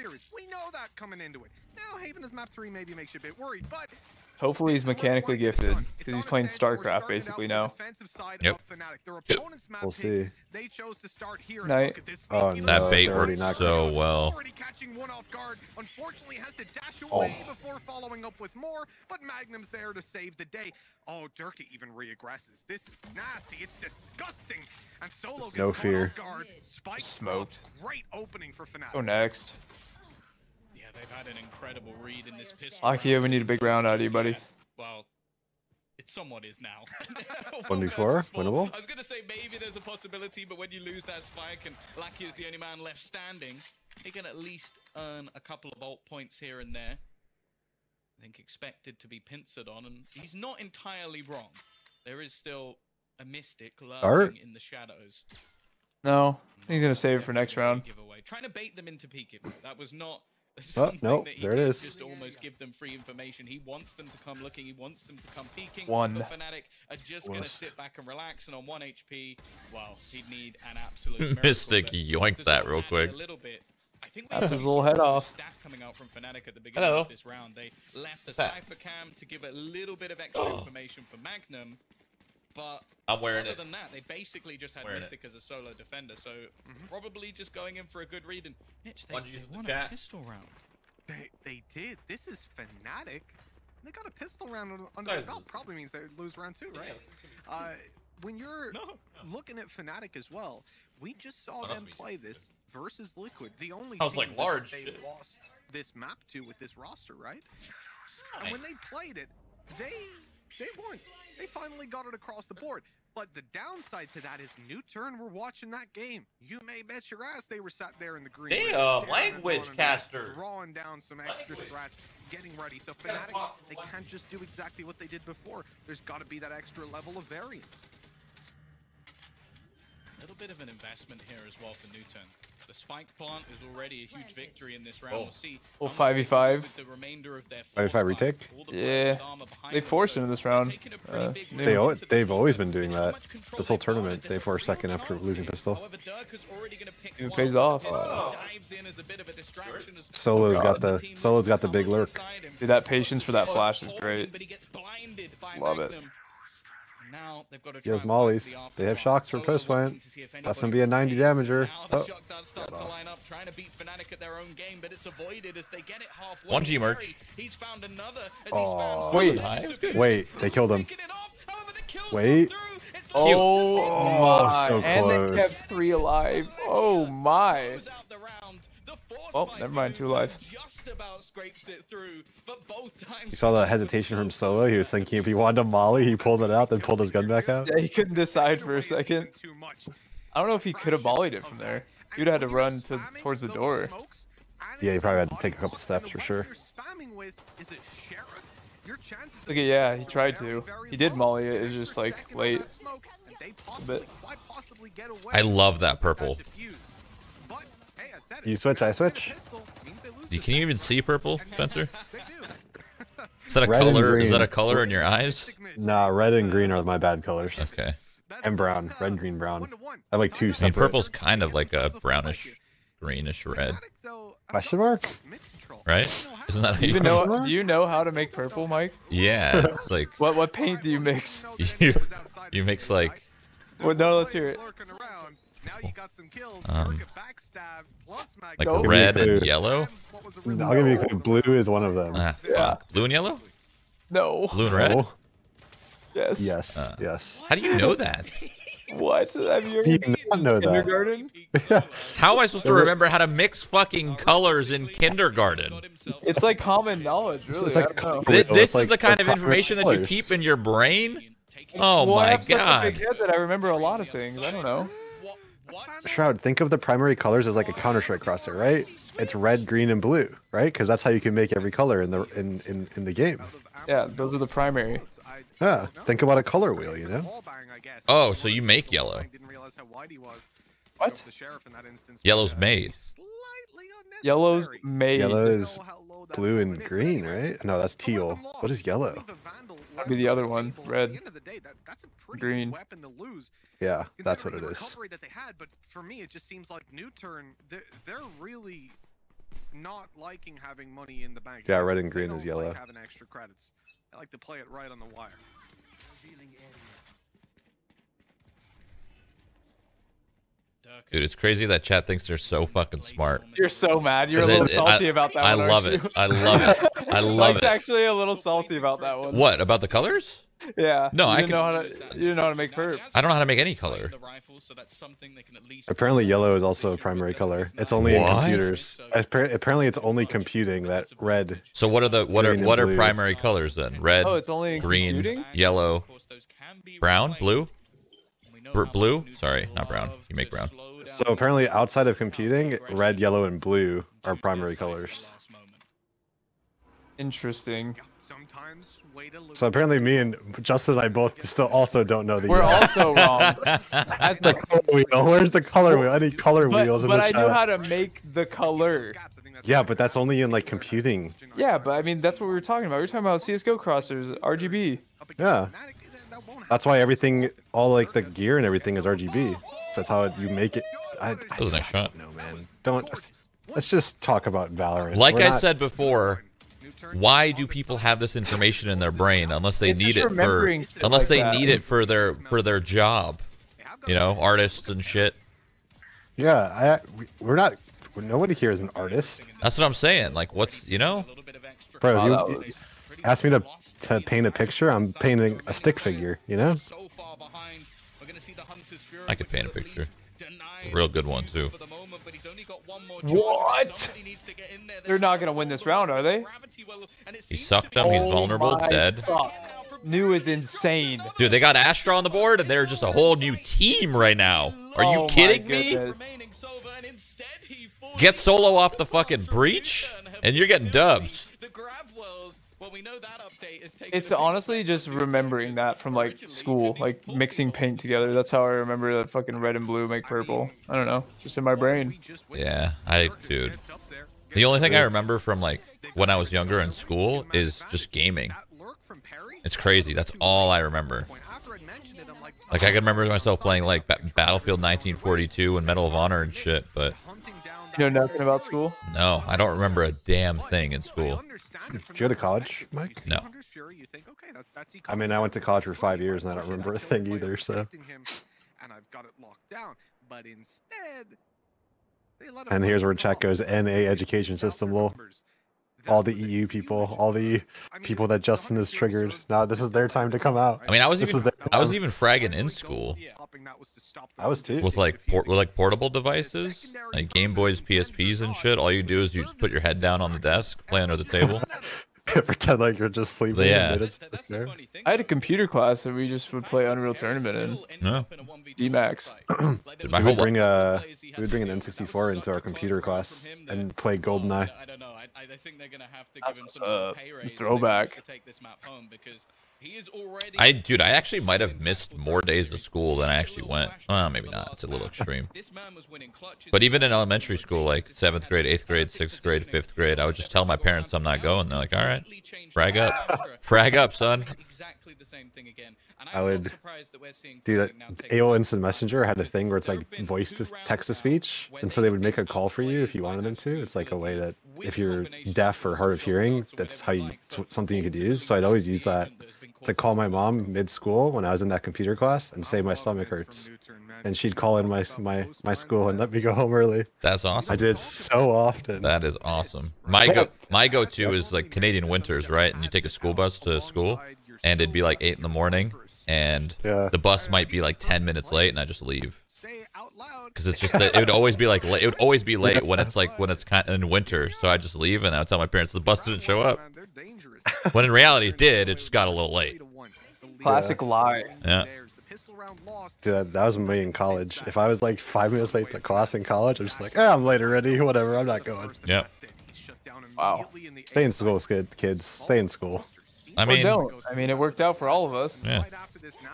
period. We know that coming into it. Now, Haven as map 3 maybe makes you a bit worried, but hopefully he's mechanically gifted because he's playing StarCraft basically now. Yep. We'll see. They chose to start here. Night. Oh, That no, bait they're already worked knocked so out. well. Already catching one off guard. Unfortunately, has to dash away before following up with more, but Magnum's there to save the day. Oh, Durka even reaggresses. This is nasty. It's disgusting. And Solo gets No caught fear. off guard. Spike Smoked. Great opening for FNATIC. Go next. Yeah, they've had an incredible read in this pistol. Akia, we need a big round out of you, buddy. Well, it somewhat is now. 1v4, winnable. I was going to say maybe there's a possibility, but when you lose that spike and Lackey is the only man left standing, he can at least earn a couple of ult points here and there. I think expected to be pincered on, and he's not entirely wrong. There is still a Mystic lurking in the shadows. No, he's gonna save it for next round. Giveaway. Trying to bait them into peeking. That was not no, that he there it did, is. Just almost give them free information. He wants them to come looking. He wants them to come peeking. One. But FNATIC are just going to sit back and relax. And on 1 HP, well, he'd need an absolute miracle. Mystic yoinked that real quick. A little bit. I think That's his little head off. Stat coming out from FNATIC at the beginning of this round. They left the Cypher Cam to give a little bit of extra information for Magnum. But I'm wearing other it. than that, they basically just had Mystic as a solo defender. So probably just going in for a good read. And Mitch, they won a pistol round. They did. This is FNATIC. They got a pistol round under their belt. Probably means they would lose round 2, right? When you're looking at FNATIC as well, we just saw them play this versus Liquid. The only team like large they lost this map to with this roster, right? And when they played it, they won. They finally got it across the board. But the downside to that is NUTURN were watching that game. You may bet your ass they were sat there in the green. Damn, language caster. Drawing down some extra strats, getting ready. So FNATIC, they can't just do exactly what they did before. There's got to be that extra level of variance. A little bit of an investment here as well for NUTURN. The spike plant is already a huge victory in this round. We'll see. 5v5. With the remainder of their 5v5 retake? Yeah, they forced into this round. They've always been doing that. This whole tournament, they forced second after losing pistol. It pays off. Solo's got the big lurk. Dude, that patience for that flash is great. Love it. Now they've got to He has mollies. They have shocks for post plant. That's gonna be a 90 damager. Trying to beat FNATIC at their own game, but it's avoided as they get it halfway. 1G merch. He's found another. Wait, they killed him. Wait. Oh my! So and they close. kept 3 alive. Oh my! Oh, never mind, 2 alive. Just about scrapes it through, but both times. You saw the hesitation from Solo. He was thinking if he wanted a molly, he pulled it out, then pulled his gun back out. Yeah, he couldn't decide for a second. I don't know if he could have volleyed it from there. You'd have had to run towards the door. Yeah, he probably had to take a couple steps for sure. Look at, yeah, he tried to. He did molly it. It's just like late. A bit. I love that purple. You switch, I switch. Can you even see purple, Spencer? Is that a Red and color? Is green. that a color in your eyes? Nah, red and green are my bad colors. Okay. And brown. Red, green, brown. I have like 2 I mean, separate. purple's kind of like a brownish, greenish red, Question mark? right? Isn't that how Do you know how to make purple, Mike? Yeah, it's like What paint do you mix? you mix like. Well, no, let's hear it. Like Nope. red and yellow. I'll give you a clue. Blue is one of them. Ah, Yeah. fuck. Blue and yellow. No. Blue and red. Oh, Yes. yes, yes. How do you know that? What? Have you Do you not know that? kindergarten? How am I supposed to remember how to mix fucking colors in kindergarten? It's like common knowledge, really. It's like I don't know. This It's is the kind of like information that you colors. keep in your brain? Oh Well, I my have such a god. big head that I remember a lot of things. I don't know. Shroud, think of the primary colors as like a Counter-Strike crosshair, right? It's red, green, and blue, right? Because that's how you can make every color in the game. Yeah, those are the primary. Yeah, think about a color wheel, you know? Oh, so you make yellow. What? Yellow's made. Yellow's made. Yellow is blue and green, right? No, that's teal. What is yellow? That'd be the other one. Red. Green. Yeah, that's what it is. That they had, but for me, it just seems like NUTURN, they're really not liking having money in the bank. Yeah, red and green They is don't yellow. Like having extra credits. I like to play it right on the wire. Dude, it's crazy that chat thinks they're so fucking smart. You're so mad. You're a little salty about that I one, love aren't it. I love it. I love Mike's it. actually a little salty about that one. What, about the colors? Yeah. No, you didn't know how to make perp. I don't know how to make any color. Apparently yellow is also a primary color. It's only in What? computers. Apparently it's only computing that red. So what are Blue. primary colors then? Red, Oh, it's only in green, computing? yellow, brown, blue? Blue? Sorry, not brown. You make brown. So apparently outside of computing, red, yellow, and blue are primary colors. Interesting. Sometimes wait a little. So apparently me and Justin and I both still also don't know the We're yellow. also wrong. As the color wheel. Where's the color wheel? I need color wheels in but the I chat. knew how to make the color. Yeah, but that's only in like computing. Yeah, but I mean that's what we were talking about. We were talking about CS:GO crossers, RGB. Yeah. That's why everything, all like the gear and everything is RGB. That's how you make it. That was a nice shot. No, man. Don't. Let's just talk about Valorant. Like We're I not- said before, why do people have this information in their brain unless they It's need just it for remembering shit like that. need it for their job? You know, artists and shit. Yeah, we're not. Nobody here is an artist. That's what I'm saying. Like, what's, you know? Bro, Wow, if you ask me to paint a picture, I'm painting a stick figure, you know? I could paint a picture. A real good one, too. What? They're not gonna win this round, are they? He sucked him. He's vulnerable, my dead. fuck. New is insane. Dude, they got Astra on the board, and they're just a whole new team right now. Are you Oh my kidding me? goodness. Get solo off the fucking breach, and you're getting dubs. It's honestly just remembering that from like school, like mixing paint together. That's how I remember that fucking red and blue make purple. I don't know, just in my brain. Yeah, dude. The only thing I remember from like when I was younger in school is just gaming. It's crazy. That's all I remember. Like I can remember myself playing like Battlefield 1942 and Medal of Honor and shit, but You know nothing about school? no, I don't remember a damn thing in school. Did you go to college, Mike? No. I mean, I went to college for 5 years and I don't remember a thing either, so. And I've got it locked down, but instead, And here's where chat goes, NA education system, lol. All the EU people, all the people that Justin has triggered. Now this is their time to come out. I mean, I was This even is their time. fragging in school I was too. with like portable devices, like Game Boys, PSPs, and shit. All you do is you just put your head down on the desk, play under the table. Pretend like you're just sleeping. Yeah. And it's there. I had a computer class that we just would play Unreal Tournament in. No. D-Max. Dude, my We whole would bring an N64 into our computer class and play GoldenEye. I don't know. I think they're gonna have to That's give him what's some sort of up. pay raise Throwback. to take this map home because he is already. I actually might have missed more days of school than I actually went. Well, maybe not. It's a little extreme. This man was winning clutches. But even in elementary school, like 7th grade, 8th grade, 6th grade, 5th grade, I would just tell my parents I'm not going. They're like, all right, frag up. Frag up, son. Exactly the same thing again. And I I'm would- not surprised that we're seeing Dude, Fnatic now take AOL Instant Messenger had a thing where it's like voice to text to speech, and so they would make a call for you if you wanted them to. It's like a way that if you're deaf or hard of hearing, that's how it's something you could use. So I'd always use that to call my mom mid-school when I was in that computer class and say my stomach hurts, and she'd call in my school and let me go home early. That's awesome. I did so often. That is awesome. My go-to is like Canadian winters, right? And you take a school bus to school, and it'd be like 8 in the morning, and Yeah. the bus might be like 10 minutes late, and I just leave. Because it's just that it would always be like it would always be late when it's kind of in winter. So I just leave, and I would tell my parents the bus didn't show up. When in reality it did, it just got a little late. Classic lie. Yeah. Dude, that was me in college. If I was like 5 minutes late to class in college, I'm just like, I'm late already. Whatever, I'm not going. Yep. Wow. Stay in school, kids. Stay in school. I Or mean, don't. I mean, it worked out for all of us. yeah.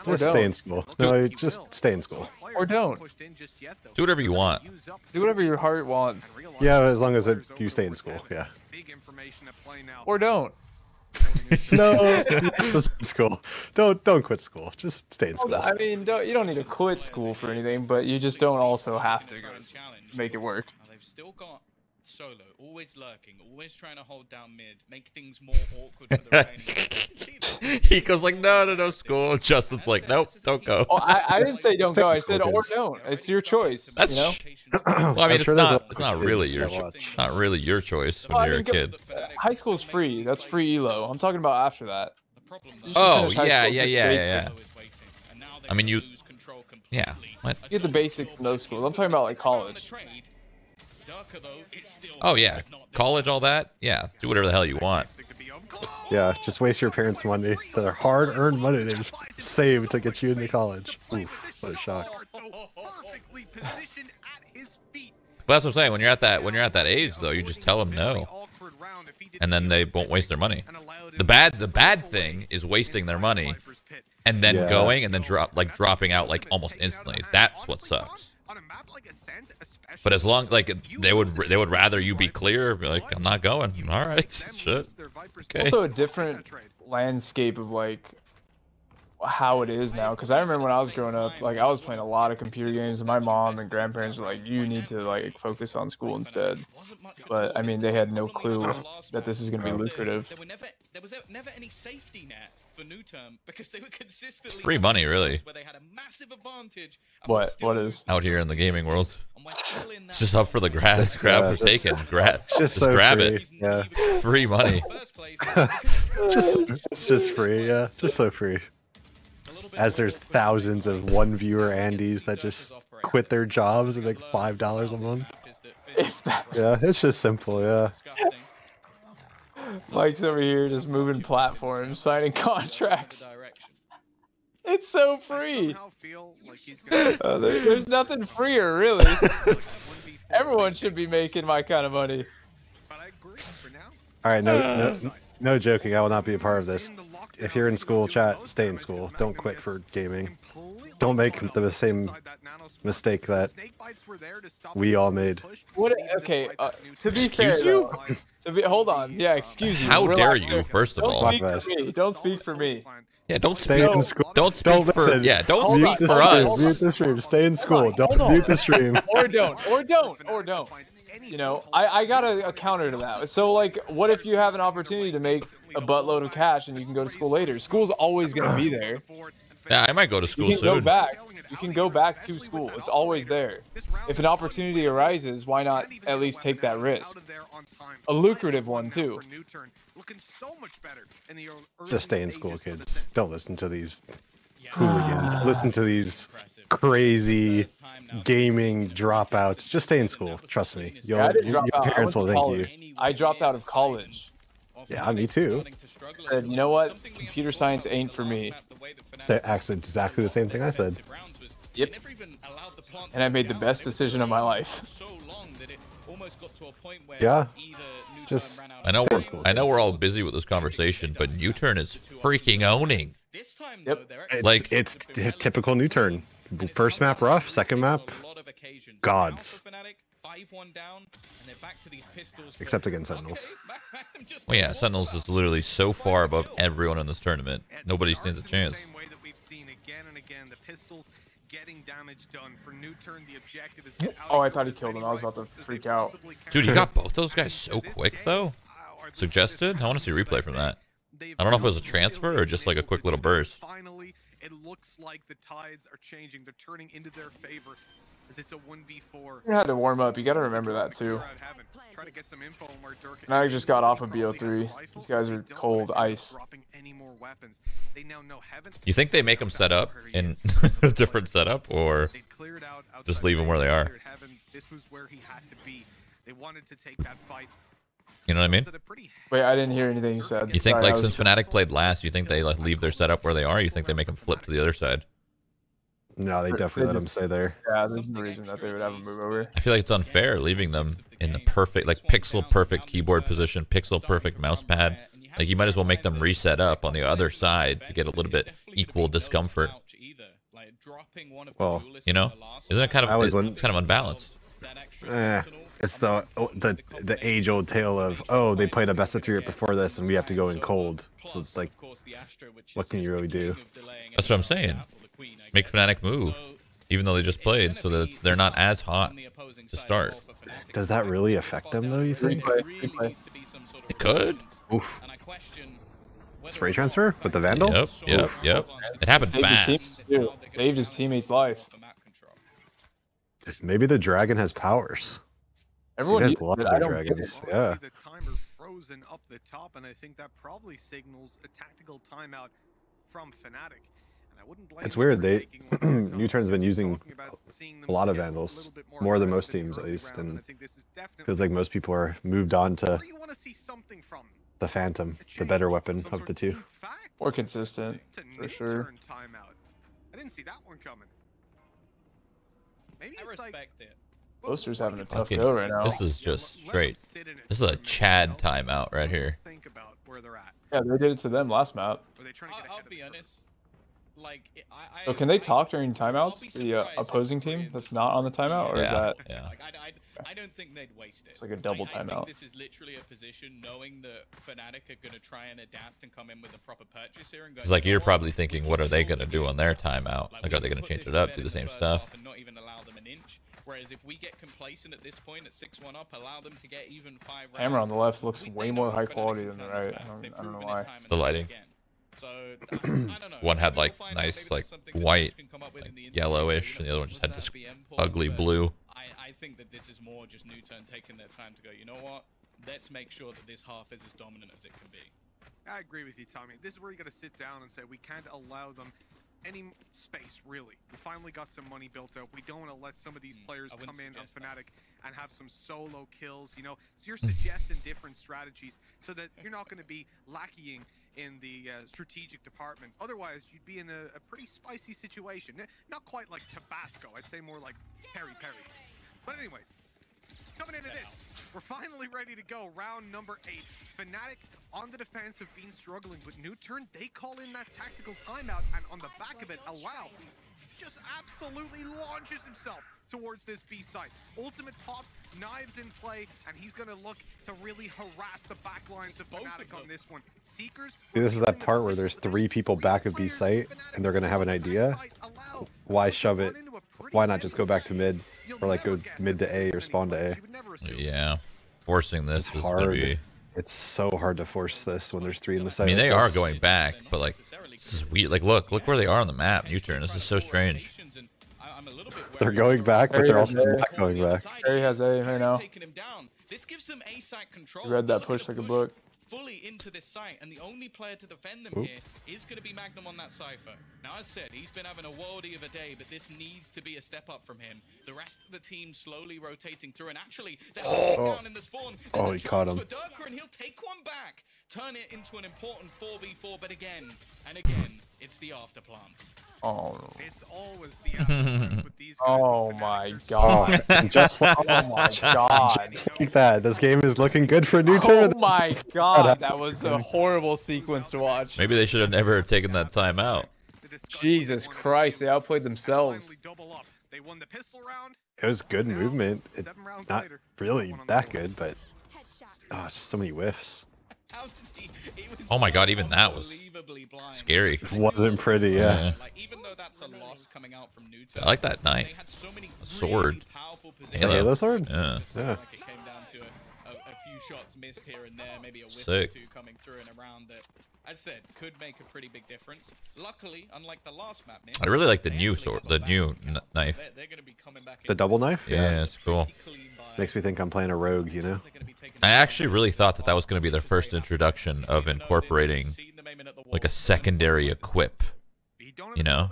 Or Just stay in don't. school. No, just stay in school. Or don't. Do whatever you want. Do whatever your heart wants. Yeah, as long as you stay in school. Yeah. Or don't. No, just in school. Don't quit school. Just stay in school. I mean, you don't need to quit school for anything, but you just don't also have to go make it work. They've still got solo, always lurking, always trying to hold down mid, make things more awkward for the remaining. He goes like, no, school. Justin's like, nope, don't go. Oh, I didn't say don't go. I Stay said in or school, don't. It's your choice. That's you know. well, I mean, I'm sure it's not kids really your that watch. not really your choice when Well, I you're a mean, kid. High school's free. That's free elo. I'm talking about after that. Oh finish high yeah, school, yeah, get yeah, the yeah, yeah. I mean, yeah. What? You get the basics in those schools. I'm talking about like college. Oh yeah, college, all that. Yeah, do whatever the hell you want. Yeah, just waste your parents' money. Their hard-earned money they've saved to get you into college. Oof, what a shock. But that's what I'm saying. When you're at that age, though, you just tell them no, and then they won't waste their money. The bad thing is wasting their money, and then going and then dropping out like almost instantly. That's what sucks. But as long they would rather you be clear, be like, I'm not going. All right, shit. Okay. Also a different landscape of like how it is now, because I remember when I was growing up, like I was playing a lot of computer games, and my mom and grandparents were like, you need to like focus on school instead. But I mean, they had no clue that this was going to be lucrative. There was never any safety net for NUTURN because they were consistently It's free money, really. where they had a massive advantage. What is Out here in the gaming world? It's just up for the grab for taking. Just so grab free. it. Yeah. It's free money. It's just free, yeah. Just so free. As there's thousands of one viewer Andys that just quit their jobs and make $5 a month. Yeah, it's just simple, yeah. Mike's over here just moving platforms, signing contracts. It's so free. There's nothing freer, really. Everyone should be making my kind of money. All right, no joking. I will not be a part of this. If you're in school, chat, stay in school. Don't quit for gaming. Don't make the same mistake that we all made. What? Okay, to be fair, hold on. Yeah, excuse you. How dare Relax. you? First of all, Don't speak for me. yeah, don't Stay speak. in school. Don't speak for. listen. Yeah, don't Hold speak on, for us. Mute the stream. Stay in school. Don't hold on. mute the stream. Or don't. You know, I got a counter to that. So, like, what if you have an opportunity to make a buttload of cash and you can go to school later? School's always going to be there. Yeah, I might go to school You can soon. go back. You can go back to school. It's always there. If an opportunity arises, why not at least take that risk? A lucrative one, too. Just stay in school, kids. Don't listen to these hooligans. Listen to these crazy gaming dropouts. Just stay in school. Trust me. Your parents will thank you. I dropped out of college. Yeah, me too. Said, you know what? Computer science ain't for me. Actually, exactly the same thing I said. Yep. And I made the best decision of my life. Yeah. Just I know stay in school, I know kids. we're all busy with this conversation, but NUTURN is freaking owning. Yep. It's typical NUTURN. First map rough, second map gods. Except against Sentinels. Well, yeah, Sentinels is literally so far above everyone in this tournament. Nobody stands a chance. Oh, I thought he killed him. I was about to freak out. Dude, you got both those guys so quick, though. Suggested? I want to see a replay from that. I don't know if it was a transfer or just like a quick little burst. Finally, it looks like the tides are changing. They're turning into their favor as it's a 1v4. You had to warm up. You got to remember that, too. Try to get some info on where Dirk And I just got off of BO3. These guys are cold ice. They now know Heaven. You think they make them set up in a different setup, or just leave them where they are? This was where he had to be. They wanted to take that fight. You know what I mean? Wait, I didn't hear anything you said. You think, Sorry, like, I was- since FNATIC played last, you think they like leave their setup where they are? Or you think they make them flip to the other side? No, they definitely let them stay there. Yeah, there's no reason that they would have a move over. I feel like it's unfair leaving them in the perfect, like, pixel perfect keyboard position, pixel perfect mouse pad. Like, you might as well make them reset up on the other side to get a little bit equal discomfort. Well, You know, isn't it kind of it's kind of unbalanced? It's the age-old tale of, oh, they played a best of 3 before this and we have to go in cold. So it's like, what can you really do? That's what I'm saying. Make FNATIC move, even though they just played, so that they're not as hot to start. Does that really affect them though, you think? It could. Oof. Spray transfer with the Vandal? Yep. It happened fast. Saved his teammate's life. Just maybe the dragon has powers. Everyone has love their dragons. Yeah. The timer frozen up the top, and I think that probably signals a tactical timeout from FNATIC. And I wouldn't blame It's weird. NUTURN's been using a lot of Vandals, more than most teams at least, and feels like most people are moved on to the Phantom, the better weapon of the two. More consistent, for sure. I didn't see that one coming. Maybe I respect it. Boaster's having a tough go right now. This is just straight. This is a Chad timeout right here. Yeah, they did it to them last map. I'll be honest. Like, So can they talk during timeouts? The opposing team that's not on the timeout, or is that? Yeah. Like, I don't think they'd waste it. It's like a double I think timeout. this is literally a position knowing that FNATIC are going to try and adapt and come in with a proper purchase here and go. It's like you're probably thinking, what are they gonna do on their timeout? Like, are they gonna change it up, do the same stuff? And not even allow them an inch. Whereas if we get complacent at this point at 6-1 up, allow them to get even 5 rounds. Hammer on the left looks way more high quality than the right. I don't know why. It's the lighting. So, I don't know. One had like nice like white, like yellowish, and the other one just had this ugly blue. I think that this is more just NUTURN taking their time to go, you know what? Let's make sure that this half is as dominant as it can be. I agree with you, Tommy. This is where you got to sit down and say we can't allow them any space, really. We finally got some money built up. We don't want to let some of these players come in on FNATIC and have some solo kills, you know? So you're suggesting different strategies so that you're not going to be lacking in the strategic department. Otherwise, you'd be in a pretty spicy situation. Not quite like Tabasco. I'd say more like Peri Peri. But anyways, coming into this, we're finally ready to go. Round number 8. FNATIC on the defense have been struggling, but NUTURN, they call in that tactical timeout, and on the back of it, allow just absolutely launches himself towards this B site. Ultimate pop, knives in play, and he's going to look to really harass the back lines of FNATIC on this one. Seekers. This is that part where there's 3 people back of B site, and they're going to have an idea. Why shove it? Why not just go back to mid? Or like go mid to A or spawn to A? Yeah. Forcing this is hard. gonna be... It's so hard to force this when there's 3 in the site. I mean, they are going back, but like, this is weird. Like, look where they are on the map. NUTURN. This is so strange. They're going back, but they're also not going back. Harry has A right now. This gives them A site control. Read that push like a book. Fully into this site, and the only player to defend them here is going to be Magnum on that Cypher. Now, as said, he's been having a worldie of a day, but this needs to be a step up from him. The rest of the team slowly rotating through, and actually, they're down in the spawn. Oh, he caught him. Durka, and he'll take one back, turn it into an important 4v4, but again and again, it's the after plants. Oh. It's always the after with these guys. Oh my god. Just like, oh my god. Just like that. This game is looking good for NUTURN. Oh my god. That was a horrible sequence to watch. Maybe they should have never taken that time out. Jesus Christ, they outplayed themselves. They won the pistol round. It was good movement. Not really that good, but it's just so many whiffs. Oh my god, even that was scary. It wasn't pretty, yeah. Even though that's a loss coming out from NUTURN, I like that knife. A sword. Halo sword? Yeah. Yeah. It came down to a few shots missed here and there, maybe a whiff Sick. or two coming through and around that, as said, could make a pretty big difference. Luckily, unlike the last map, I really like the new sword, the new knife. they're going to be coming back The double knife? Yeah, it's cool. Makes me think I'm playing a rogue, you know? I actually really thought that was going to be their first introduction of incorporating like a secondary equip. You know,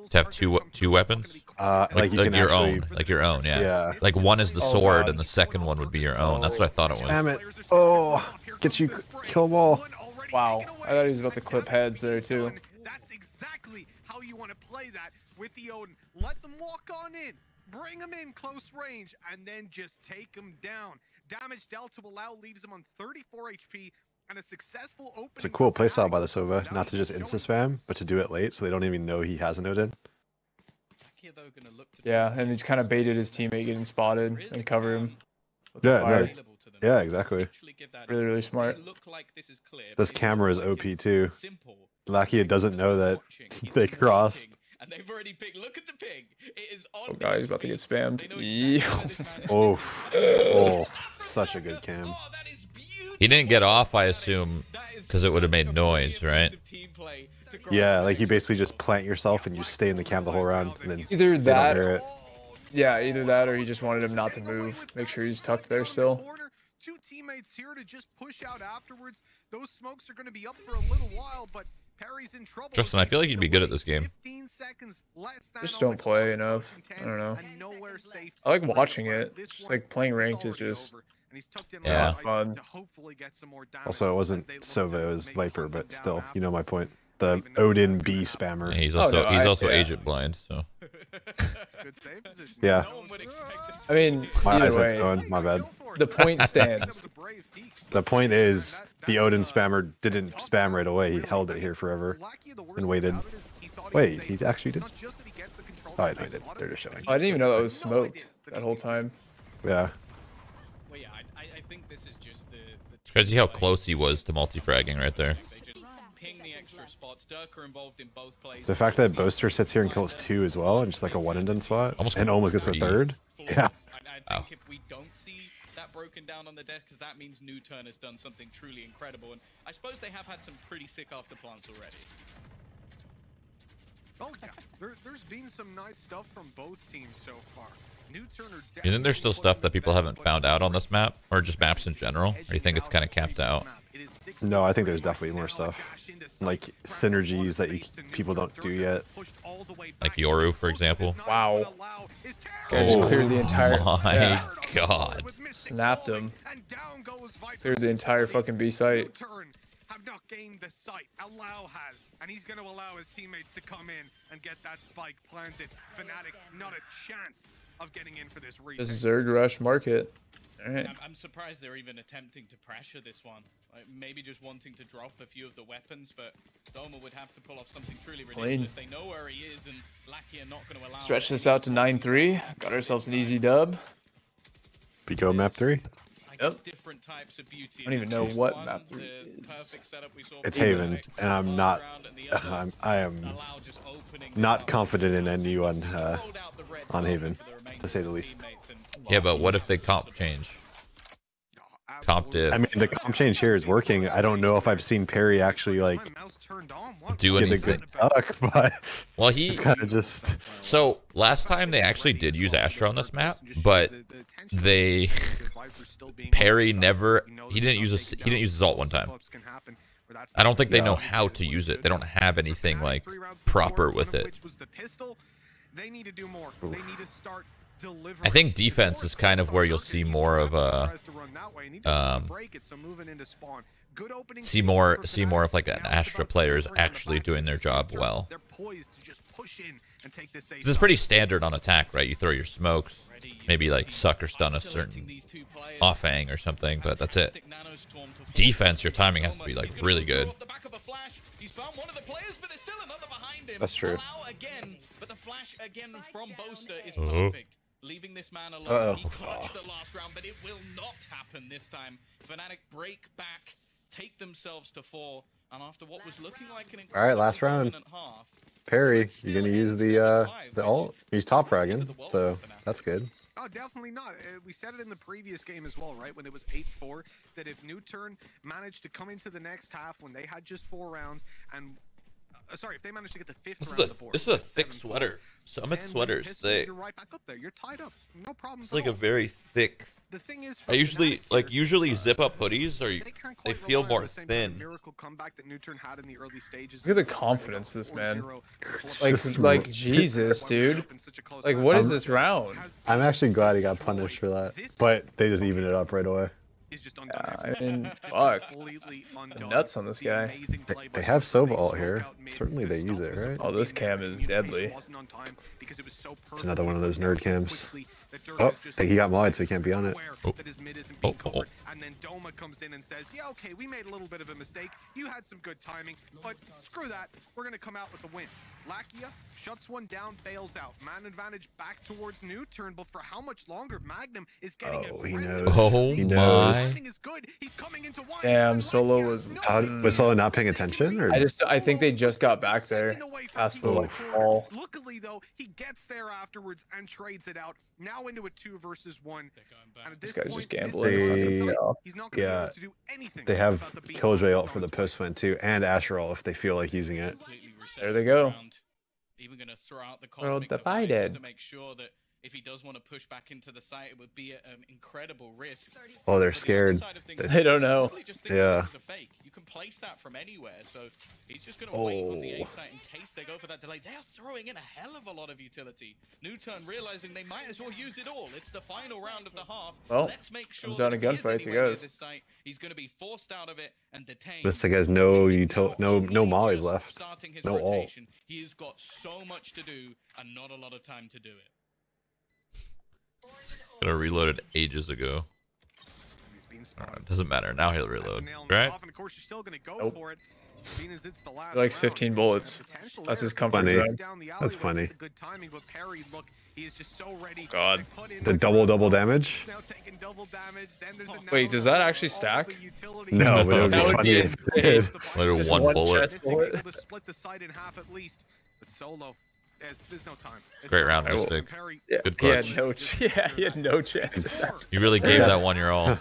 to have two weapons, like your own, yeah. Like one is the sword, and the second one would be your own. That's what I thought it was. Damn it! Oh, get you kill ball. Wow, I thought he was about to clip heads there too. That's exactly how you want to play that with the Odin. Let them walk on in, bring them in close range, and then just take them down. Damage dealt to allow leaves him on 34 HP. And a successful opening. It's a cool playstyle by the Sova, not to just insta-spam, but to do it late so they don't even know he has an Odin. Yeah, and he kind of baited his teammate getting spotted and covered him. Yeah, yeah, exactly. Really, really smart. This camera is OP too. Lakia doesn't know that they crossed. And they've already picked. Look at the ping. It is on. Oh, God, he's about to get spammed. Oh, such a good cam. Oh, that is beautiful. He didn't get off, I assume, because it would have made noise, right? Yeah, like you basically just plant yourself and you stay in the cam the whole round, and then Either they don't that, hear it. yeah, either that or he just wanted him not to move. Make sure he's tucked there still. Two teammates here to just push out afterwards. Those smokes are going to be up for a little while, but Perry's in trouble. Justin, I feel like you'd be good at this game. 15 seconds less than Just don't play enough. I don't know. I like watching it. Just like playing ranked is just Yeah. fun. Also, it wasn't Sova, it was Viper, but still, you know my point. The Odin B spammer. Yeah, he's Oh, also no, also yeah. agent blind, so. Yeah. I mean, My either eyesight's way, going, my bad. the point stands. The point is, the Odin spammer didn't spam right away. He held it here forever and waited. Wait, he actually did? Oh, no, he did. They're just showing. I didn't even know that was smoked that whole time. Yeah. Well, yeah, I think this is just the Crazy how close he was to multi-fragging right there. ping the extra spots. Durka involved in both plays. The fact that Boaster sits here and kills 2 as well, and just like a 1-and-done spot, and almost gets a 3rd. Yeah. I think if we don't see that broken down on the desk, that means NUTURN has done something truly incredible. And I suppose they have had some pretty sick afterplants already. Oh yeah, there's been some nice stuff from both teams so far. Isn't there still stuff that people haven't found out on this map, or just maps in general? Or do you think it's kind of capped out? No, I think there's definitely more stuff. Like synergies that people don't do yet. Like Yoru, for example. Wow. Guy just cleared the entire. My Yeah. God. Snapped him. Cleared the entire fucking B site. Have not gained the site. Allow has, and he's going to allow his teammates to come in and get that spike planted. FNATIC, not a chance of getting in for this retake. This Zerg rush market. All right. I'm surprised they're even attempting to pressure this one. Like, maybe just wanting to drop a few of the weapons, but Doma would have to pull off something truly ridiculous. They know where he is, and Lackey are not going to allow. Stretch this out to 9-3. Got ourselves an easy dub. Pico map 3. Yep. Different types of beauty. I don't even know what map 3 is. It's Haven, and I'm not. I am not confident in NU on Haven, to say the least. Yeah, but what if they comp change? Comp diff. I mean, the comp change here is working. I don't know if I've seen Perry actually like do get a anything. good suck, but Well, it's kind of just. So last time they actually did use Astra on this map, but they Perry never. He didn't use his ult one time. I don't think they know how to use it. They don't have anything like proper with it. They need to do more. They need to start delivering. I think defense is kind of where you'll see more of a see more of like an Astra players actually doing their job well. This is pretty standard on attack, right? You throw your smokes, maybe like suck or stun a certain offhang or something, but that's it. Defense, your timing has to be like really good. That's true. But the flash again from Boaster is perfect. Leaving this man alone. He clutched the last round, but it will not happen this time. FNATIC break back, take themselves to 4, and after what was looking like an All right, last round. Perry, you're gonna use the ult. He's top fragging, so that's good. Oh, definitely not. We said it in the previous game as well, right? When it was 8-4, that if NUTURN managed to come into the next half when they had just 4 rounds and sorry, if they managed to get the 5th round of the board. This is a thick sweater. Summit sweaters. You're right back up there. You're tied up. No problem. It's like a very thick. The thing is, I usually zip up hoodies, or they feel more thin. Miracle comeback that NUTURN had in the early stages. Look at the confidence of this man. Like Jesus, dude. Like, what is this round? I'm actually glad he got punished for that, but they just evened it up right away. I mean, fuck. Nuts on this guy. They have Sova ult here. Certainly they use it, right? Oh, this cam is deadly. It's another one of those nerd cams. Oh, he got modded, so he can't be on it. Oh. And then Doma comes in and says, yeah, okay, we made a little bit of a mistake. You had some good timing, but screw that. We're going to come out with the win. Lakia shuts one down, bails out. Man advantage back towards NUTURN, but for how much longer? Magnum is getting he knows. Oh he knows. was. Damn, Solo was. Was Solo not paying attention? Or? I think they just got back there past the like fall. Luckily though, he gets there afterwards and trades it out. Now into a 2 versus 1. And at This this guy's point, just gambling. he's not gonna be able to do anything They have about the beat Killjoy on ult for the his own. post win too, and Asher ult if they feel like using it. There they go. Even gonna throw out the World cosmic divide divided. just to make sure that if he does want to push back into the site, it would be an incredible risk. Oh, they're For the other scared. side of things, They don't know. probably just think Yeah. this is a fake. You can place that from anywhere, so he's just gonna wait on the A Oh. site in case they go for that delay. They are throwing in a hell of a lot of utility. NUTURN realizing they might as well use it all. It's the final round of the half. Well, let's make sure comes down that to if he is gunfights, he anywhere near goes. this site, he's gonna be forced out of it and detained. Mystic has no mollies left. Starting his No ult. rotation. He's got so much to do and not a lot of time to do it. Could have reloaded ages ago. It doesn't matter. Now he'll reload. Right? Of course, you're still gonna go Nope. for it. Being as it's the last He likes round, 15 bullets. potential That's there. his comfort Funny. zone. Down the That's alleyway funny. with the good timing, but Perry, look, he is just so ready. God. to put in The like double a- damage? Now taking double damage. Then there's the Wait, now does that all actually the stack? utility. No, but it would be That would funny be if it did. Literally Just one one bullet. chest bullet. Able to split the side in half at least. But Solo, there's no time. There's Great no round, time. Mystic. Perry, Yeah, Good he had clutch. no. Yeah, he had no chance. You really gave that one your all.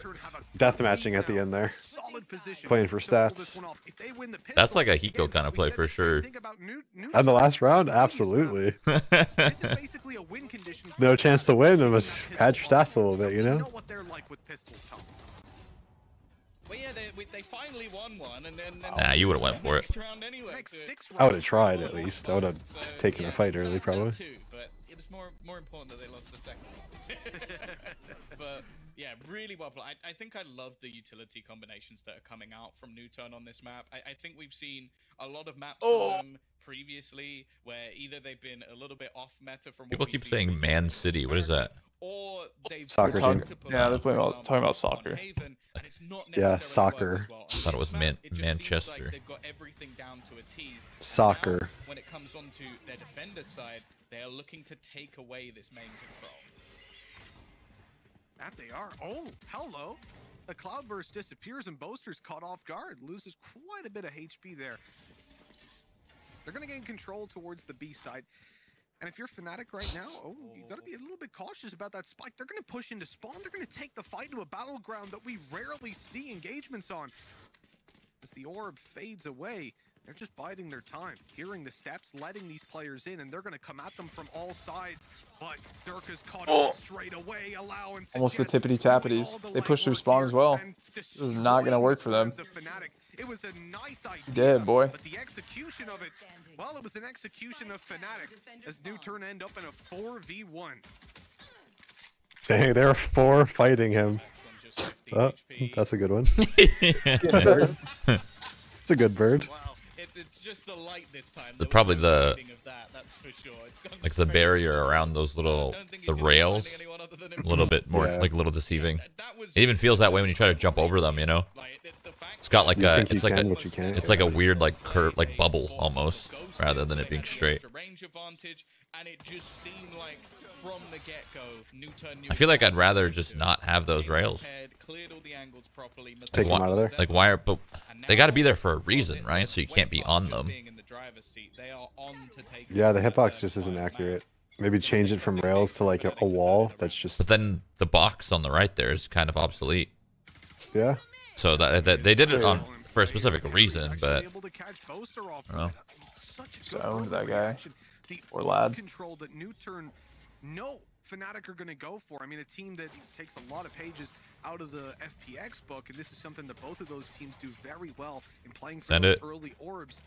Death matching at the end there. Solid position Playing for to pull stats. this one off. If they win the That's pistol, like a Hiko again, kind of we play said for the same sure. thing about And the last round, Previous absolutely. This is basically a win condition. No chance to win, and must pad your stats a little bit, you You know? know what they're like with pistols, Tom. Well, yeah, they finally won one, and then Nah, you would've went for it. next round anyway. Next so- 6 I would have rounds. tried at least. I would have So, taken yeah, a fight early, that probably. too, but it was more important that they lost the second one. But yeah, really well played. I think I love the utility combinations that are coming out from NUTURN on this map. I think we've seen a lot of maps from them previously where either they've been a little bit off meta from People what we keep see saying from Man City. What is that? or they've Soccer tried team. to pull Yeah, out, they're playing for about- talking about example, on soccer. Haven, and it's not Yeah, necessarily soccer. worked as well. On Thought it was this map, Man- it just seems Manchester. like they've got everything down to a T. And Soccer. now, when it comes onto their defender side, they are looking to take away this main control. That they are. Oh, hello. The cloudburst disappears and Boaster's caught off guard. Loses quite a bit of HP there. They're going to gain control towards the B side. And if you're FNATIC right now, you got to be a little bit cautious about that spike. They're going to push into spawn. They're going to take the fight to a battleground that we rarely see engagements on. As the orb fades away, they're just biding their time, hearing the steps, letting these players in, and they're going to come at them from all sides. But Dirk is caught up straight away, allowing Almost the Sajet tippity doing tappities. all the They pushed through legwork spawn here as well. and This is not gonna work for them. destroying the plans of FNATIC. It was a nice idea, Dead, boy. but the execution of it, well, it was an execution of FNATIC as NUTURN end up in a 4v1. Dang, there are 4 fighting him. Just 50 Oh, HP. that's a good one. Bird. It's a good bird. Wow, it's just the light this time. the- There was probably no the- hiding of that, that's for sure. It's gone Like the straight barrier to around those little, I don't think he's the gonna be rails, finding anyone other than a little bit more, Yeah. like a little deceiving. That was It even feels that way when you try to jump over them, you know? like, the fact It's got like You a, think you it's like can, a, but you can't. it's like a weird like curve, like bubble almost, rather than it being straight. range advantage, and it just seemed like from the get-go, NUTURN knew I feel like I'd exactly rather what to just do. not have those rails. Cleared all the angles properly. Take them out of there. Like why are, but they got to be there for a reason, right? So you can't be on them. Yeah, the hitbox just isn't accurate. Maybe change it from rails to like a wall that's But just... then the box on the right there is kind of obsolete. Yeah. So that they did it on for a specific reason, but well. So I owned that guy. The Or lad. control that NUTURN know FNATIC are going to go for. I mean, a team that takes a lot of pages out of the FPX book, and this is something that both of those teams do very well in playing for Send those it. early orbs.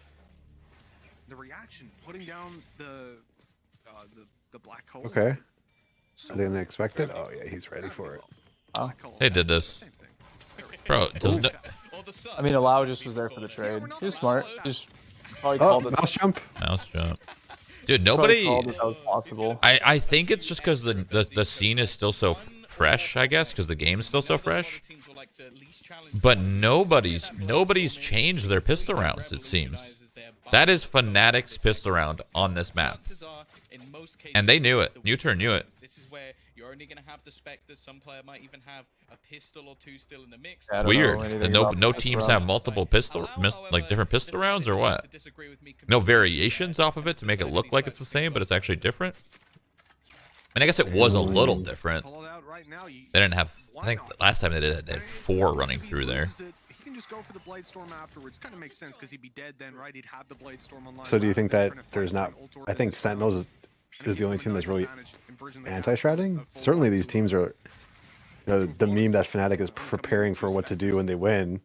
The reaction, putting down the black hole. Okay. I didn't expect it. Oh, yeah, he's ready for it. Black hole. They did this, Same thing. bro. Doesn't it, I mean, Allow just was there for the trade. He was smart. Just probably Oh, called it. mouse jump. mouse jump, dude? Probably Nobody. called it that was possible. I think it's just because the scene is still so fresh, I guess, because the game's still so fresh. But nobody's changed their pistol rounds. It seems that is FNATIC's pistol round on this map, and they knew it. NUTURN knew it. This is where you're You're only going to have the Spectres. Some player might even have a pistol or two still in the mix. I don't Weird. know anything And no about teams round. have multiple pistol, like different pistol rounds or what? No variations off of it to make it look like it's the same, but it's actually different. I mean, I guess it was a little different. They didn't have. I think the last time they did it, they had 4 running through there. He can just go for the Blade Storm afterwards. Kind of makes sense because he'd be dead then, right? He'd have the Blade Storm online. So do you think that there's not? I think Sentinels is the only team that's really anti-shrouding. Certainly, these teams are. You know, the meme that FNATIC is preparing for what to do when they win.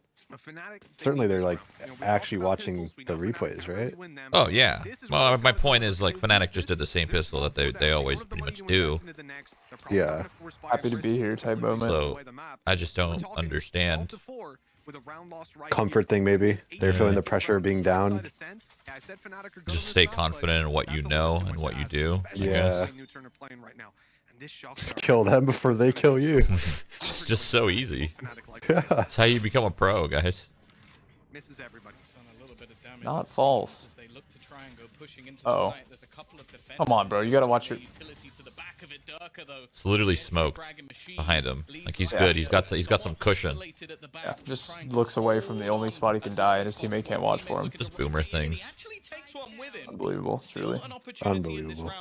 Certainly, they're like actually watching the replays, right? Oh yeah. Well, my point is like FNATIC just did the same pistol that they always pretty much do. Yeah. Happy to be here type moment. So I just don't understand. Comfort thing, maybe. They're feeling the pressure of being down. Just stay confident in what you know and what you do. Yeah. Just kill them before they kill you. It's just so easy. Yeah. That's how you become a pro, guys. Not false. Uh-oh. Come on, bro. You gotta watch your... It's literally smoke behind him. Like he's good. He's got some cushion. Yeah, just looks away from the only spot he can die, and his teammate can't watch for him. Just boomer things. Unbelievable, truly. Unbelievable.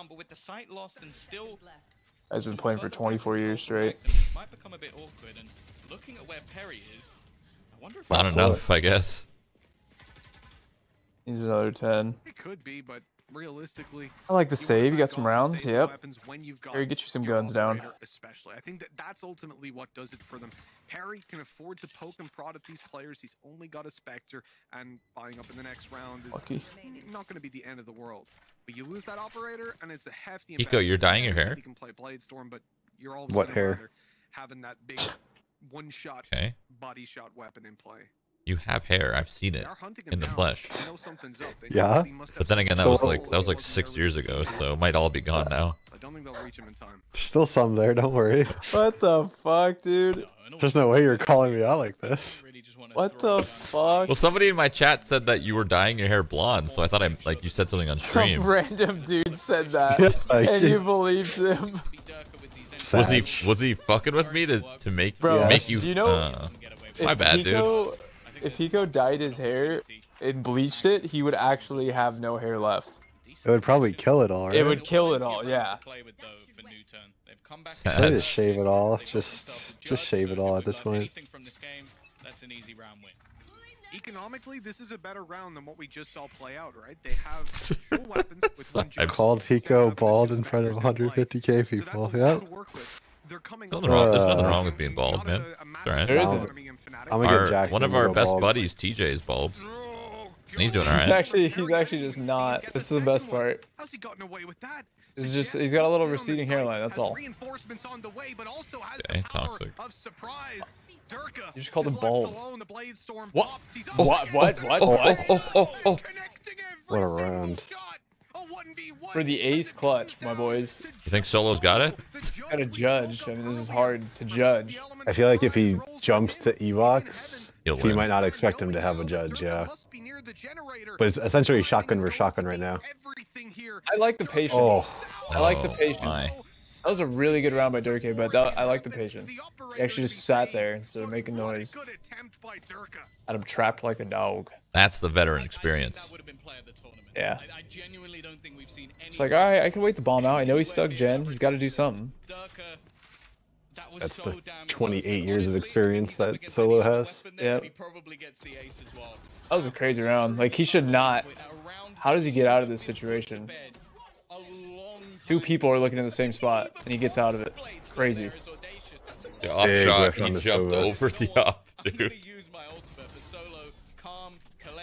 Guy's been playing for 24 years straight. Might become a bit awkward, and looking at where Perry is, I wonder if Not enough, I guess. Needs another 10. It could be, but realistically, I like the save. You got some rounds. Yep. Perry, get you some guns down. Especially, I think that's ultimately what does it for them. Perry can afford to poke and prod at these players. He's only got a Spectre, and buying up in the next round is not going to be the end of the world. But you lose that operator, and it's a hefty. Eco, you're dyeing your hair. You can play Blade Storm, but you're all what hair? Having that big one-shot body shot weapon in play. You have hair. I've seen it in the flesh. Yeah. But then again, that was like 6 years ago, so it might all be gone now. I don't think they'll reach him in time. There's still some there. Don't worry. What the fuck, dude? There's no way you're calling me out like this. What the fuck? Well, somebody in my chat said that you were dyeing your hair blonde, so I thought you said something on stream. Some random dude said that, and you believed him. Was he fucking with me to make you? You know, my bad, dude. If Hiko dyed his hair and bleached it, he would actually have no hair left. It would probably kill it all, right? It would kill it all, yeah. So just shave it all. Just shave it all at this point. Economically, this is a better round than what we just saw play out, right? They have full weapons with one I called Hiko bald in front of 150k people. Yep. There's nothing wrong with being bald, man. Right. There isn't. I'm gonna get Jackson. One of our best bald. buddies, TJ, is bald. And he's doing alright. He's actually just not. This is the best part. How's he gotten away with that? It's just he's got a little receding hairline. That's all. Reinforcements on the way, but also has Okay, the power toxic. of surprise. Durka You just called him bald. What? What? Oh. What a round. For the ace clutch, my boys. You think Solo's got it? Gotta judge. I mean, this is hard to judge. I feel like if he jumps to Evox, He'll he win. might not expect him to have a judge, yeah. But it's essentially shotgun versus shotgun right now. I like the patience. Oh. I like the patience. My. That was a really good round by Durkee, but I like the patience. He actually just sat there instead of making noise. Had him trapped like a dog. That's the veteran experience. Yeah. It's like, alright, I can wait the bomb out. I know he's stuck Gen. He's got to do something. That's the 28 years of experience that Solo has. Yeah. That was a crazy round. Like, he should not. How does he get out of this situation? 2 people are looking in the same spot, and he gets out of it. Crazy. The op shot, he jumped over the op, dude.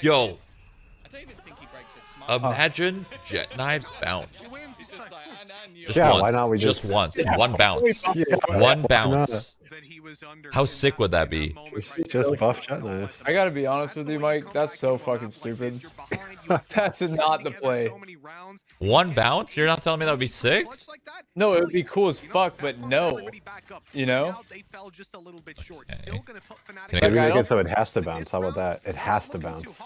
Yo. Imagine Jet Knives bounce. Just Yeah, once. why not we just just- once. One bounce. Yeah, One why bounce. was under. How sick would that be? Just buff Jet Knife. I gotta be honest with you, Mike. That's so fucking stupid. That's not the play. One bounce? You're not telling me that would be sick? No, it would be cool as fuck, but no. You know? Can Maybe I, make it so it has to bounce. How about that? It has to bounce.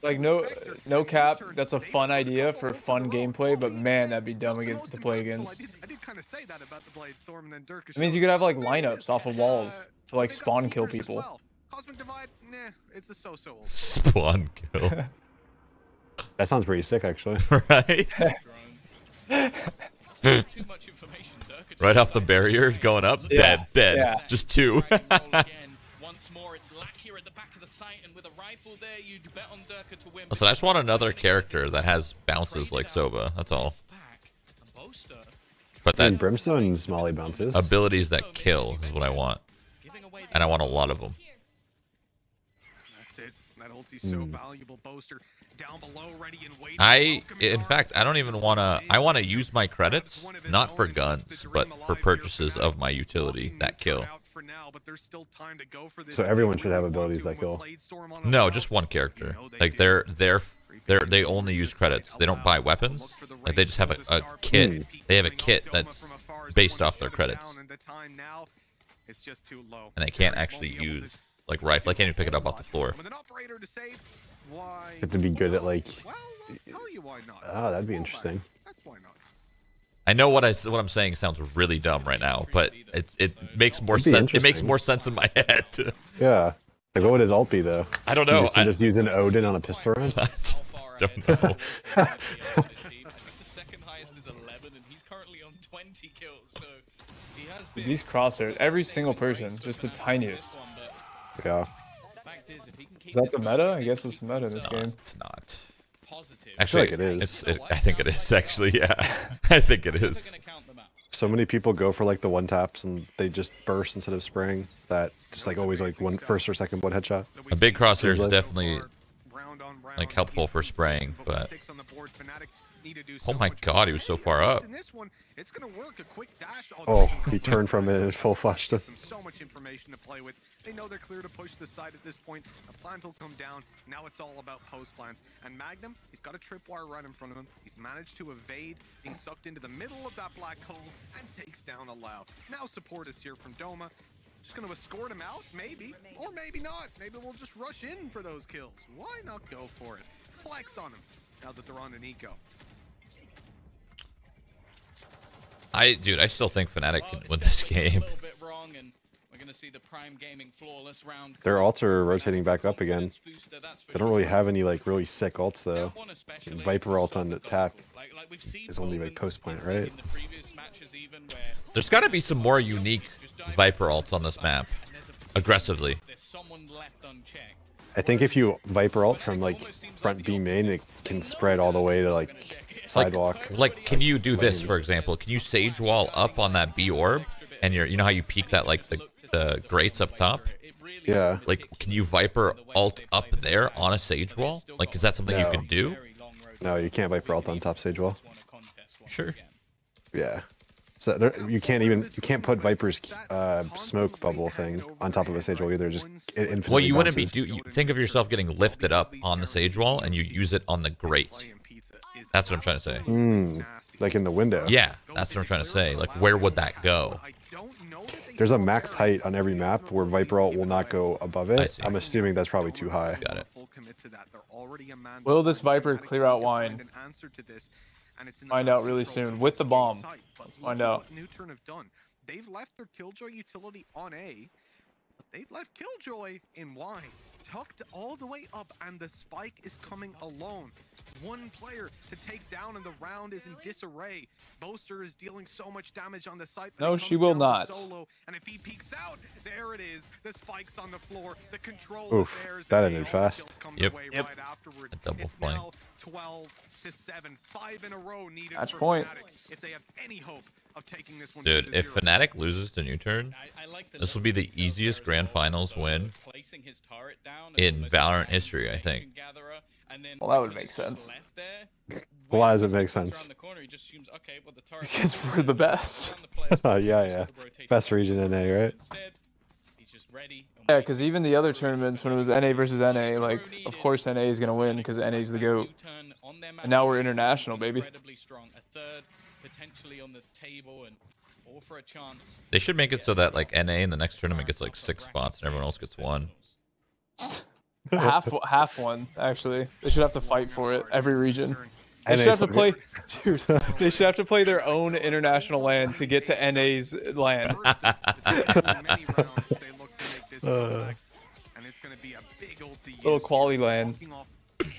Like no cap. That's a fun idea for fun gameplay, but man, that'd be dumb to play against. It means you could have like lineups off of walls to like spawn kill people. Cosmic Divide, nah, it's a so-so. spawn kill. That sounds pretty sick, actually. Right? Right off the barrier, going up, dead. Yeah. Just 2. Listen, I just want another character that has bounces like Soba. That's all. But that Brimstone's Molly bounces. abilities that kill is what I want, and I want a lot of them. That's it. That ulti's so valuable. Boaster down below, ready and waiting. In fact, I don't even want to. I want to use my credits not for guns, but for purchases of my utility that kill. So everyone should have abilities that kill. No, just one character. Like they only use credits. They don't buy weapons. Like they just have a kit. They have a kit that's based off their credits. And they can't actually use like rifle. I can't even pick it up off the floor. You have to be good at like. Oh, that'd be interesting. I know what I'm saying sounds really dumb right now, but it makes more sense. It makes more sense in my head. Yeah. Like what would his ult be though? I don't know. You just use an Odin on a pistol round? I don't know. The second highest is 11, and he's currently on 20 kills. So he has been. These crosshairs, every single person, just the tiniest. Yeah. Is that the meta? I guess it's the meta in this game. It's not. Positive. Actually, like it is. I think it is actually. Yeah, I think it is. So many people go for like the one taps and they just burst instead of spraying. That just like always like one first or second blood headshot. A big crosshair is definitely like helpful for spraying, but oh my god, he was so far up. Oh, he turned from it and full flashed him. So much information to play with. They know they're clear to push the side at this point. A plant will come down. Now it's all about post plants. And Magnum, he's got a tripwire right in front of him. He's managed to evade, being sucked into the middle of that black hole, and takes down a Lau. Now support is here from Doma. Just going to escort him out, maybe, or maybe not. Maybe we'll just rush in for those kills. Why not go for it? Flex on him now that they're on an eco. Dude, I still think FNATIC can win this game. Their ults are rotating back up again. They don't really have any like really sick ults though. Viper ult on attack is only like post plant, right? There's got to be some more unique Viper ults on this map, aggressively. I think if you Viper ult from like front B main, it can spread all the way to like sidewalk. Like can you do this, for example? Can you Sage Wall up on that B orb, and you know how you peek that like the grates up top? Yeah. Like, can you Viper ult up there on a Sage Wall? Like, is that something you can do? No, you can't Viper ult on top Sage Wall. Sure. Yeah. So there, you can't put Viper's smoke bubble thing on top of a Sage Wall either. Just infinitely well, you wouldn't bounces. be you think of yourself getting lifted up on the Sage Wall, and you use it on the grate. That's what I'm trying to say. Like in the window. Yeah, that's what I'm trying to say. Like, where would that go? There's a max height on every map where Viper ult will not go above it. I'm assuming that's probably too high. Got it. Will this Viper clear out wine? Find out really soon. With the bomb. Let's find out. NUTURN have done. They've left their Killjoy utility on A, but they've left Killjoy in Y. Tucked all the way up, and the spike is coming alone. One player to take down, and the round is in disarray. Boaster is dealing so much damage on the site. No, she will not. Solo, and if he peeks out, there it is. The spike's on the floor. The control Oof, is theirs. that ended fast. Yep. Right afterwards. A double flank. Now 12-7, 5 in a row needed. Match for point. FNATIC if they have any hope of taking this one. Dude, if FNATIC loses to NUTURN, this will be the easiest grand finals win in Valorant history, I think. Well, that would make sense. Why does it make sense? Because we're the best. Yeah. Best region NA, right? Yeah, because even the other tournaments, when it was NA versus NA, like, of course NA is going to win because NA's the GOAT. And now we're international, baby. They should make it so that, like, NA in the next tournament gets, like, 6 spots and everyone else gets 1. half one, actually. They should have to fight for it, every region. They should have to play, dude. They should have to play their own international LAN to get to NA's LAN. Little quality LAN.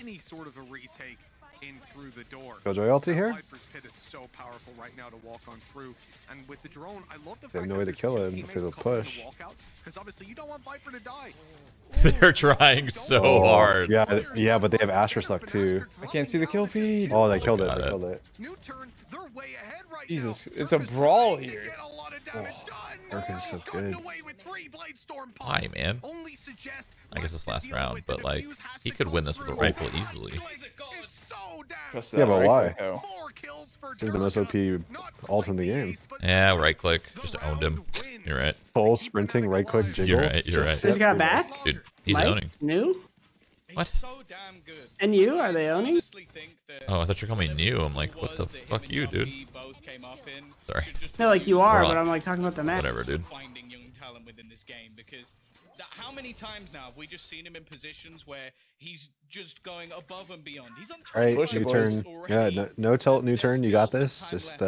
Any sort of a retake in through the door. Killjoy ulti here. Viper's Pit is so powerful right now to walk on through, and with the drone, I love the They have fact no way to kill him, so they'll push. Because obviously you don't want Viper to die. They're trying so hard. Yeah, but they have Asher Suck too. I can't see the kill feed. Oh, they killed it. They killed it. NUTURN, they're way ahead right Jesus, now. it's a brawl here. Urk is so good. Why, man? I guess this last round, but like, he could win this with a rifle easily. Yeah, but why? He's the most OP ult in the game. Yeah, right click. Just owned him. You're right. Full sprinting, right click, jiggle. You're right. You're right. Just got back? Dude, he's Mike? owning. New? What? And you? Are they owning? Oh, I thought you were calling me new. I'm like, what the fuck you, dude? Sorry. No, like you are, We're on. but I'm like talking about the match. Whatever, dude. How many times now have we just seen him in positions where he's just going above and beyond? He's on All right, NUTURN. Yeah, no tilt, NUTURN. You got this. Just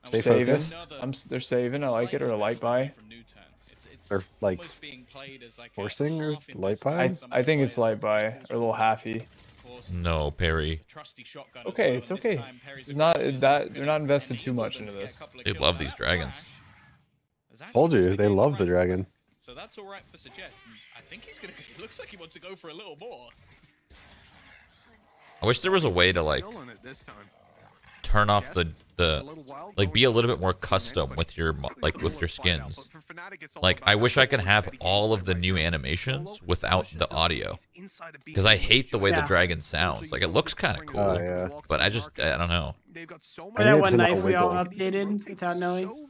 stay focused. They're saving. I like it, or a light buy. Or like forcing or light buy. I think it's light buy, or a little halfy. No, Perry. Okay, it's okay. It's not that they're not invested too much into this. They love these dragons. Told you, they love the dragon. So that's all right for Suggest. I think he's gonna. It looks like he wants to go for a little more. I wish there was a way to like turn off the like be a little bit more custom with your skins. Like I wish I could have all of the new animations without the audio, because I hate the way the dragon sounds. Like it looks kind of cool, but I don't know. That one knife we all updated without knowing.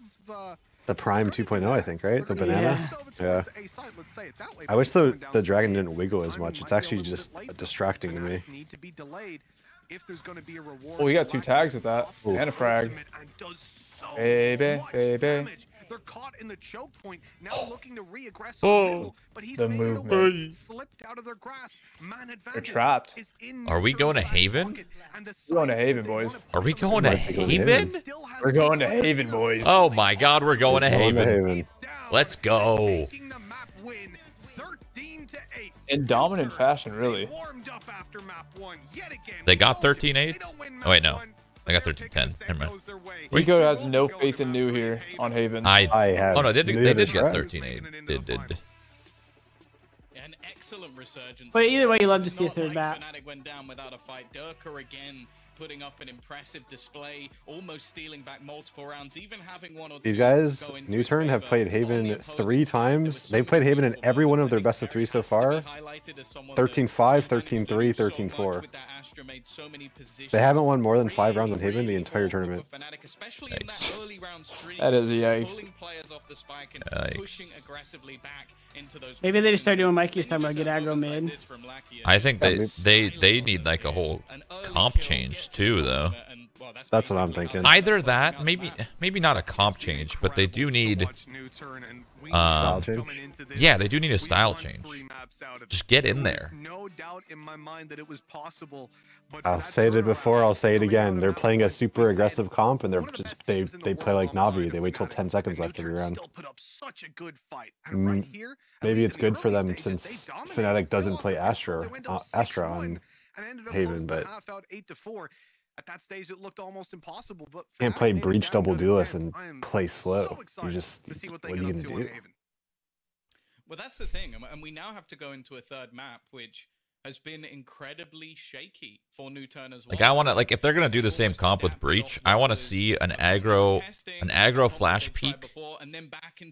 The Prime 2.0, I think, right? The banana. Yeah. I wish the dragon didn't wiggle as much. It's actually just distracting to me. Well, we got 2 tags with that. Ooh. And a frag. Baby. They're caught in the choke point, now looking to re-aggress, but he's the movement slipped out of their grasp. They're trapped. Are we going to Haven? We're going to Haven, boys. Are we going to Haven? We're going to Haven, boys. Oh my God, we're going to Haven. Let's go. In dominant fashion, really. They got 13-8? Oh wait, no. I got 13-10. Never mind. Rico has no faith in new here on Haven. I have. Oh no, they did get 13-8. They did. An excellent resurgence. But either way, you love to see a third map. FNATIC went down without a fight. Durka again putting up an impressive display, almost stealing back multiple rounds, even having one or two. These guys, NUTURN, have played Haven 3 times. They've played Haven in every one of their best of 3 so far. 13-5, 13-3, 13-4. They haven't won more than 5 rounds on Haven the entire tournament. That is a yikes. Maybe they just start doing Mikey's talking about get aggro mid. I think they need like a whole comp change too, though. That's what I'm thinking. Either that, maybe not a comp change, but they do need style change. Yeah, they do need a style change. Just get in there. I'll say it before, I'll say it again. They're playing a super aggressive comp, and they play like Navi. They wait till 10 seconds left every round. Maybe it's good for them since FNATIC doesn't play Astra on Haven, but at that stage it looked almost impossible. But can't play Breach double duelist and play slow. You just what are you gonna do? Well, that's the thing, and we now have to go into a third map, which has been incredibly shaky for NUTURN as well. Like I want to, like if they're gonna do the same comp with Breach, I want to see an aggro flash peek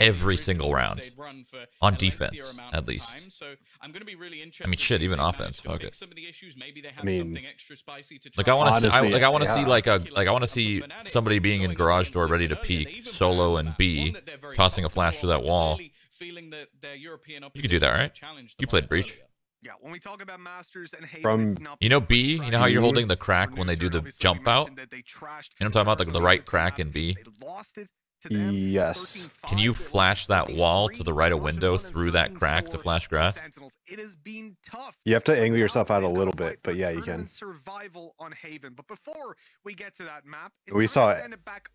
every single round on defense at least. I mean, shit, even offense. Fuck it. I mean, like I want to see, I want to yeah. see I want to see somebody being in garage door ready to peek, solo and B, tossing a flash through that wall. You could do that, right? You played Breach. Yeah, when we talk about Masters and Haven, From it's not You know B? You know how you're holding the crack when they do the Obviously, jump we out? mentioned that they trashed You know what I'm talking about? Stars The on right the crack in Masters. B? They lost it to them. Yes. 13-5. Can you They flash lost that wall to the right of 13-3 window versus through that crack to 13-4 flash grass? Sentinels. It has been tough. You have to But angle now yourself out a they've got little fight bit, but for yeah, you can. tournament survival on Haven. But before we get to that map, it's We time saw to it. send it back